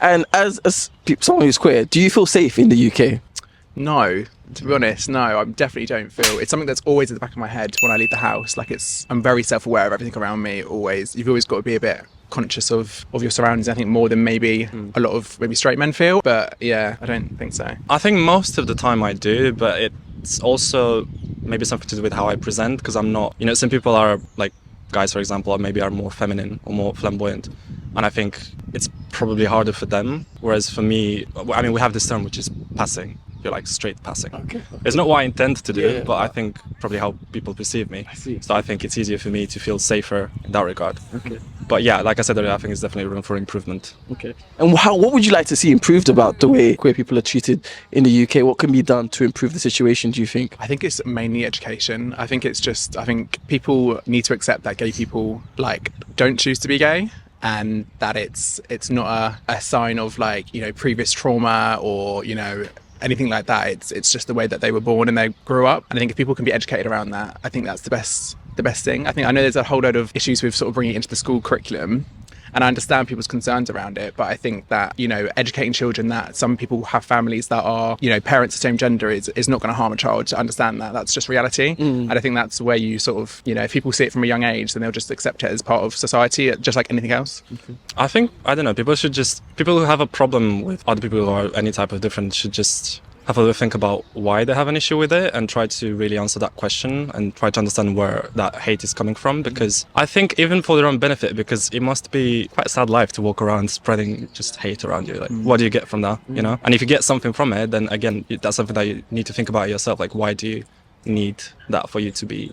And as someone who's queer, do you feel safe in the UK? No, to be honest, no, I definitely don't feel. It's something that's always at the back of my head when I leave the house. Like I'm very self-aware of everything around me. Always, you've always got to be a bit conscious of your surroundings. I think more than maybe a lot of maybe straight men feel. But yeah, I don't think so. I think most of the time I do, but it's also maybe something to do with how I present, because I'm not. You know, some people are like guys, for example, are more feminine or more flamboyant, and I think it's probably harder for them. Whereas for me, I mean, we have this term which is passing. You're like straight passing. Okay. It's not what I intend to do, Yeah. but I think probably how people perceive me. I see. So I think it's easier for me to feel safer in that regard. Okay. But yeah, like I said earlier, I think there's definitely room for improvement. Okay. And what would you like to see improved about the way queer people are treated in the UK? What can be done to improve the situation, do you think? I think it's mainly education. I think people need to accept that gay people like don't choose to be gay, and that it's not a sign of like, you know, previous trauma or, you know, anything like that. It's just the way that they were born and they grew up. And I think if people can be educated around that, I think that's the best thing. I know there's a whole load of issues with sort of bringing it into the school curriculum, and I understand people's concerns around it, but I think that, you know, educating children that some people have families that are, you know, parents of same gender is not going to harm a child. To understand that that's just reality. And I think that's where you sort of, you know, if people see it from a young age, then they'll just accept it as part of society, just like anything else. I think, I don't know, people who have a problem with other people who are any type of different should just have a little think about why they have an issue with it and try to really answer that question and try to understand where that hate is coming from. Because I think even for their own benefit, because it must be quite a sad life to walk around spreading just hate around you. Like, what do you get from that, you know? And if you get something from it, then again, that's something that you need to think about yourself. Like, why do you need that for you to be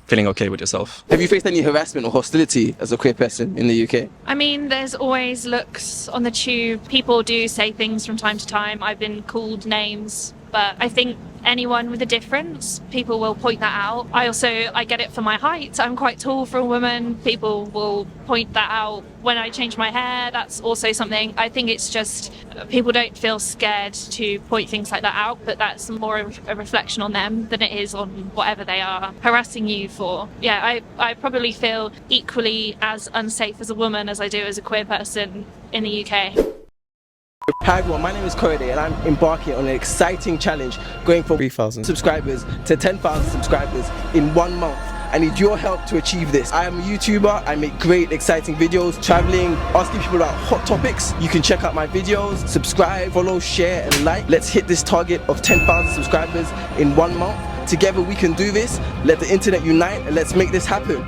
feeling okay with yourself? Have you faced any harassment or hostility as a queer person in the UK? I mean, there's always looks on the tube. People do say things from time to time. I've been called names, but I think anyone with a difference, people will point that out. I get it for my height. I'm quite tall for a woman. People will point that out. When I change my hair, that's also something. I think it's just people don't feel scared to point things like that out, but that's more of a reflection on them than it is on whatever they are harassing you for. Yeah, I probably feel equally as unsafe as a woman as I do as a queer person in the UK. Hi everyone, my name is Corey and I'm embarking on an exciting challenge going from 3,000 subscribers to 10,000 subscribers in 1 month. I need your help to achieve this. I am a YouTuber, I make great exciting videos, traveling, asking people about hot topics. You can check out my videos, subscribe, follow, share and like. Let's hit this target of 10,000 subscribers in 1 month. Together we can do this. Let the internet unite and let's make this happen.